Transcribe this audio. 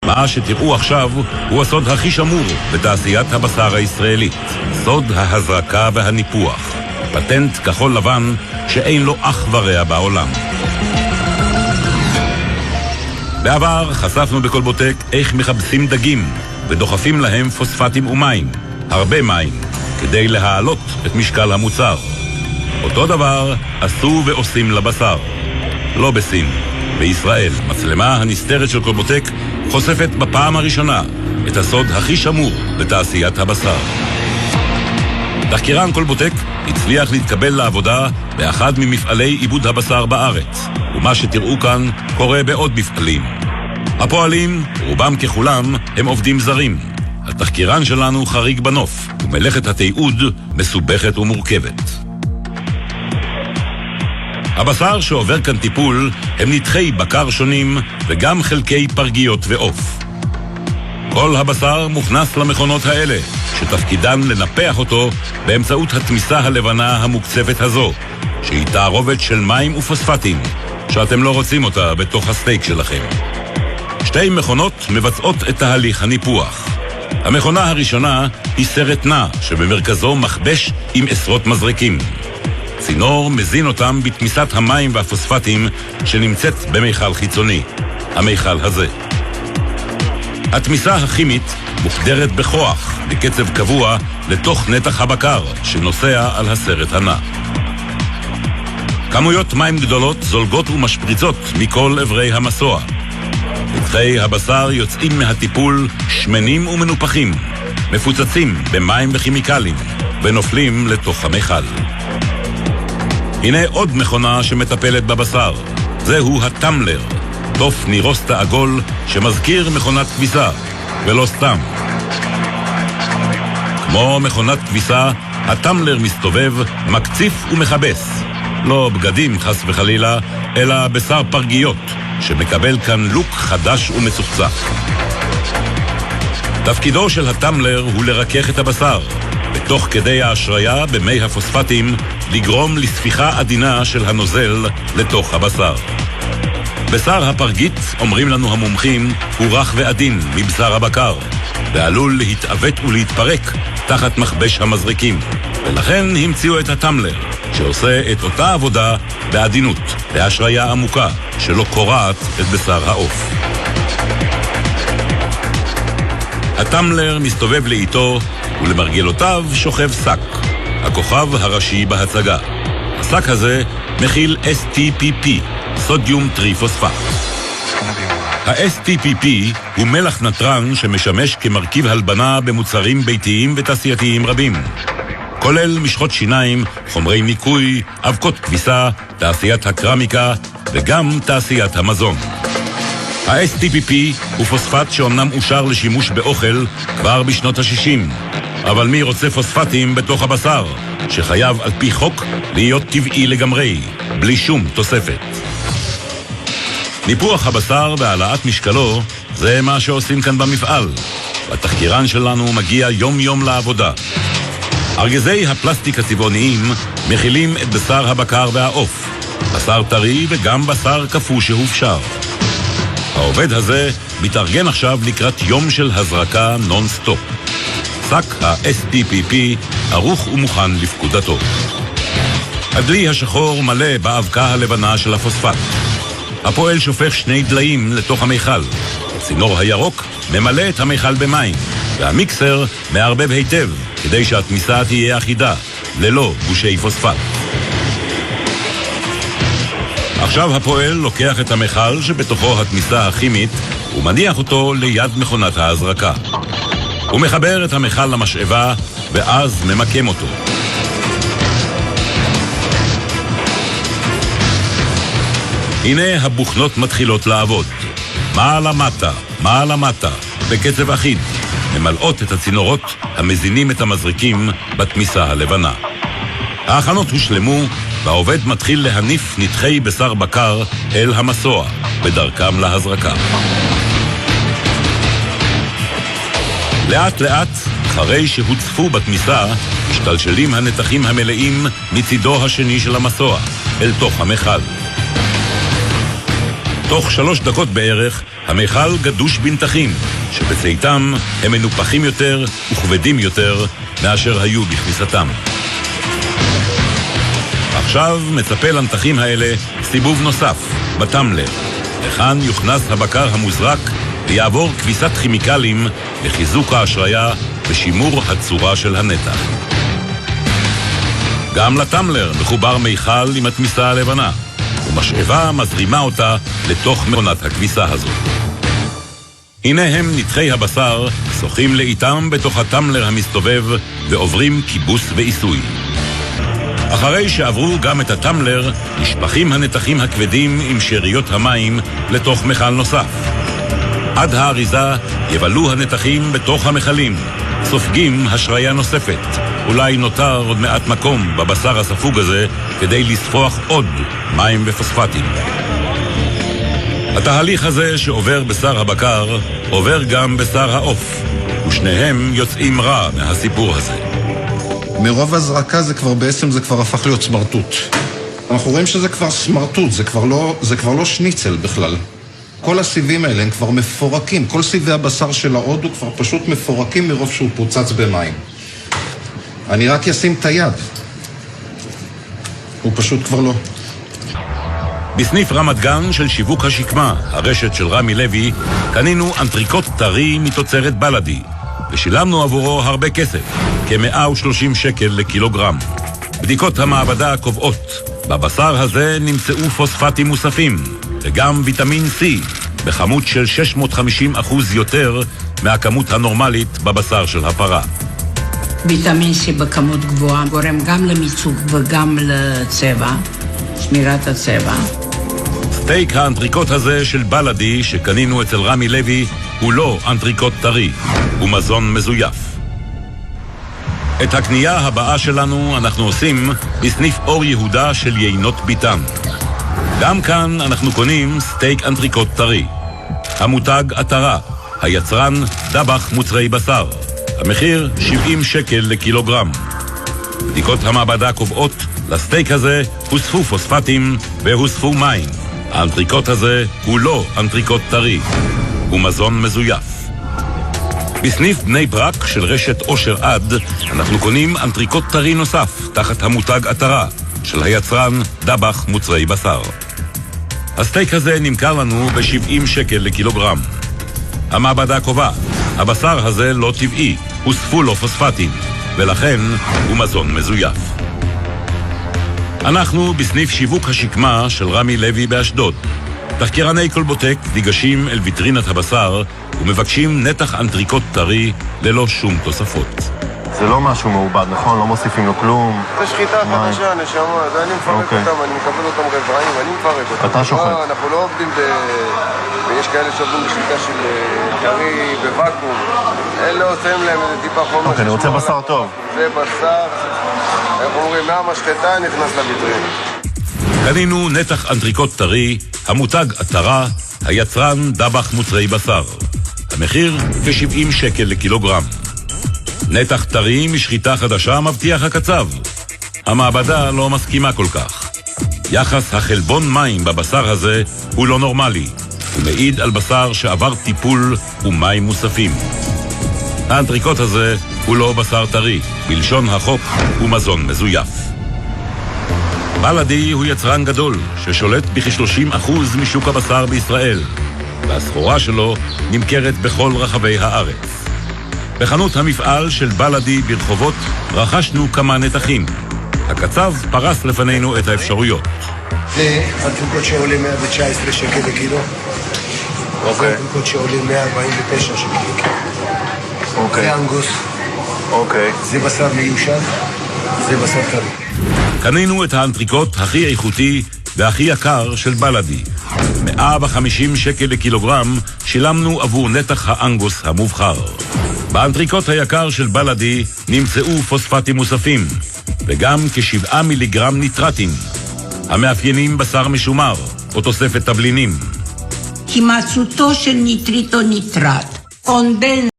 מה שתראו עכשיו הוא הסוד הכי שמור בתעשיית הבשר הישראלית, סוד ההזרקה והניפוח, פטנט כחול לבן שאין לו אח ורע בעולם. בעבר חשפנו בקולבוטק איך מחפשים דגים ודוחפים להם פוספטים ומים, הרבה מים, כדי להעלות את משקל המוצר. אותו דבר עשו ועושים לבשר. לא בסין, בישראל, מצלמה הנסתרת של קולבוטק חושפת בפעם הראשונה את הסוד הכי שמור בתעשיית הבשר. תחקירן קולבוטק הצליח להתקבל לעבודה באחד ממפעלי עיבוד הבשר בארץ, ומה שתראו כאן קורה בעוד מפעלים. הפועלים, רובם ככולם, הם עובדים זרים. התחקירן שלנו חריג בנוף, ומלאכת התיעוד מסובכת ומורכבת. הבשר שעובר כאן טיפול הם נתחי בקר שונים וגם חלקי פרגיות ועוף. כל הבשר מוכנס למכונות האלה, שתפקידן לנפח אותו באמצעות התמיסה הלבנה המוקצבת הזו, שהיא תערובת של מים ופוספטים, שאתם לא רוצים אותה בתוך הסטייק שלכם. שתי מכונות מבצעות את תהליך הניפוח. המכונה הראשונה היא סרט נע, שבמרכזו מכבש עם עשרות מזרקים. צינור מזין אותם בתמיסת המים והפוספטים שנמצאת במיכל חיצוני, המיכל הזה. התמיסה הכימית מוחדרת בכוח, בקצב קבוע, לתוך נתח הבקר שנוסע על הסרט הנע. כמויות מים גדולות זולגות ומשפריצות מכל עברי המסוע. נתחי הבשר יוצאים מהטיפול שמנים ומנופחים, מפוצצים במים וכימיקלים, ונופלים לתוך המיכל. הנה עוד מכונה שמטפלת בבשר. זהו הטמלר, תוף נירוסטה עגול שמזכיר מכונת כביסה, ולא סתם. כמו מכונת כביסה, הטמלר מסתובב, מקציף ומחבס. לא בגדים חס וחלילה, אלא בשר פרגיות, שמקבל כאן לוק חדש ומצוחצח. תפקידו של הטמלר הוא לרכך את הבשר, ותוך כדי ההשריה במי הפוספטים לגרום לספיחה עדינה של הנוזל לתוך הבשר. בשר הפרגית, אומרים לנו המומחים, הוא רך ועדין מבשר הבקר, ועלול להתעוות ולהתפרק תחת מכבש המזרקים. ולכן המציאו את הטמלר, שעושה את אותה עבודה בעדינות, בהשריה עמוקה, שלא קורעת את בשר העוף. הטמלר מסתובב לאיתו, ולמרגלותיו שוכב שק, הכוכב הראשי בהצגה. השק הזה מכיל STPP, סודיום טריפוספט. ה-STPP הוא מלח נטרן שמשמש כמרכיב הלבנה במוצרים ביתיים ותעשייתיים רבים, כולל משחות שיניים, חומרי ניקוי, אבקות כביסה, תעשיית הקרמיקה וגם תעשיית המזון. ה-STPP הוא פוספט שאומנם אושר לשימוש באוכל כבר בשנות ה-60, אבל מי רוצה פוספטים בתוך הבשר, שחייב על פי חוק להיות טבעי לגמרי, בלי שום תוספת. ניפוח הבשר והעלאת משקלו זה מה שעושים כאן במפעל. והתחקירן שלנו מגיע יום יום לעבודה. ארגזי הפלסטיק הצבעוניים מכילים את בשר הבקר והעוף, בשר טרי וגם בשר קפוא שהופשר. העובד הזה מתארגן עכשיו לקראת יום של הזרקה נון-סטופ. שק ה-STPP ערוך ומוכן לפקודתו. הדלי השחור מלא באבקה הלבנה של הפוספט. הפועל שופך שני דליים לתוך המיכל. הצינור הירוק ממלא את המיכל במים, והמיקסר מערבב היטב כדי שהתמיסה תהיה אחידה, ללא גושי פוספט. עכשיו הפועל לוקח את המיכל שבתוכו התמיסה הכימית ומניח אותו ליד מכונת ההזרקה. הוא מחבר את המיכל למשאבה ואז ממקם אותו. הנה הבוכנות מתחילות לעבוד. מעלה מטה, מעלה מטה, בקצב אחיד, ממלאות את הצינורות המזינים את המזריקים בתמיסה הלבנה. ההכנות הושלמו, והעובד מתחיל להניף נתחי בשר בקר אל המסוע, בדרכם להזרקה. לאט לאט, אחרי שהוצפו בתמיסה, משתלשלים הנתחים המלאים מצידו השני של המסוע, אל תוך המכל. תוך 3 דקות בערך המיכל גדוש בנתחים, שבצאתם הם מנופחים יותר וכבדים יותר מאשר היו בכניסתם. עכשיו מצפה לנתחים האלה סיבוב נוסף, בטמלר. לכאן יוכנס הבקר המוזרק ויעבור כביסת כימיקלים לחיזוק ההשריה ושימור הצורה של הנתח. גם לטמלר מחובר מיכל עם התמיסה הלבנה, ומשאבה מזרימה אותה לתוך מכונת הכביסה הזאת. הנה הם נתחי הבשר שוחים לאיתם בתוך הטמלר המסתובב ועוברים כיבוס ועיסוי. אחרי שעברו גם את הטמלר, נשפכים הנתחים הכבדים עם שאריות המים לתוך מכל נוסף. עד האריזה יבלו הנתחים בתוך המכלים, סופגים השריה נוספת. אולי נותר עוד מעט מקום בבשר הספוג הזה כדי לספוח עוד מים ופוספטים. התהליך הזה שעובר בשר הבקר עובר גם בשר העוף, ושניהם יוצאים רע מהסיפור הזה. מרוב הזרקה זה כבר הפך להיות סמרטוט. אנחנו רואים שזה כבר סמרטוט, זה כבר לא שניצל בכלל. כל הסיבים האלה הם כבר מפורקים, כל סיבי הבשר של ההודו כבר פשוט מפורקים מרוב שהוא פוצץ במים. אני רק אשים את היד. הוא פשוט כבר לא. בסניף רמת גן של שיווק השקמה, הרשת של רמי לוי, קנינו אנטריקוט טרי מתוצרת בלדי, ושילמנו עבורו הרבה כסף, כ-130 שקל לקילוגרם. בדיקות המעבדה קובעות, בבשר הזה נמצאו פוספטים מוספים, וגם ויטמין C, בכמות של 650% יותר מהכמות הנורמלית בבשר של הפרה. ויטמין C בכמות גבוהה גורם גם למיצוב וגם לצבע, שמירת הצבע. סטייק האנטריקוט הזה של בלדי שקנינו אצל רמי לוי הוא לא אנטריקוט טרי, הוא מזון מזויף. את הקנייה הבאה שלנו אנחנו עושים בסניף אור יהודה של יינות ביטן. גם כאן אנחנו קונים סטייק אנטריקוט טרי. המותג עטרה, היצרן דבח מוצרי בשר. המחיר 70 שקל לקילוגרם. בדיקות המעבדה קובעות, לסטייק הזה הוספו פוספטים והוספו מים. האנטריקוט הזה הוא לא אנטריקוט טרי, הוא מזון מזויף. בסניף בני ברק של רשת אושר עד אנחנו קונים אנטריקוט טרי נוסף תחת המותג עטרה של היצרן דבח מוצרי בשר. הסטייק הזה נמכר לנו ב-70 שקל לקילוגרם. המעבדה קובעת, הבשר הזה לא טבעי, הוספו לו פוספטים, ולכן הוא מזון מזויף. אנחנו בסניף שיווק השקמה של רמי לוי באשדוד. תחקירני קולבוטק ניגשים אל ויטרינת הבשר ומבקשים נתח אנטריקוט טרי ללא שום תוספות. זה לא משהו מעובד, נכון? לא מוסיפים לו כלום. זה שחיטה חדשה, נשמה, זה אני מפרק אותם, אני מקבל אותם רבעים, אני מפרק אותם. אתה שוחט. אנחנו לא עובדים ויש כאלה שעובדים בשיטה של קרי בוואקום. אלה עושים להם טיפה חומר. אוקיי, אני רוצה בשר טוב. זה בשר, אנחנו אומרים, מהמשחטה נכנס לויטרינה. קנינו נתח אנטריקוט טרי, המותג עטרה, היצרן דבח מוצרי בשר. המחיר כ-70 שקל לקילוגרם. נתח טרי משחיטה חדשה מבטיח הקצב. המעבדה לא מסכימה כל כך. יחס החלבון מים בבשר הזה הוא לא נורמלי. הוא מעיד על בשר שעבר טיפול ומים מוספים. האנטריקוט הזה הוא לא בשר טרי. בלשון החוק הוא מזון מזויף. בלדי הוא יצרן גדול ששולט בכ-30% משוק הבשר בישראל, והסחורה שלו נמכרת בכל רחבי הארץ. בחנות המפעל של בלדי ברחובות רכשנו כמה נתחים. הקצב פרס לפנינו את האפשרויות. זה אנטריקוט שעולה 119 שקל לקילו. זה אנטריקוט שעולה 149 שקל לקילו. זה אנגוס. זה בשר מיושן. זה בשר טרי. קנינו את האנטריקוט הכי איכותי והכי יקר של בלדי. 150 שקל לקילוגרם שילמנו עבור נתח האנגוס המובחר. באנטריקוט היקר של בלדי נמצאו פוספטים מוספים, וגם כ7 מיליגרם ניטרטים, המאפיינים בשר משומר או תוספת תבלינים. הימצאותו של ניטריט או ניטרט, קונדנס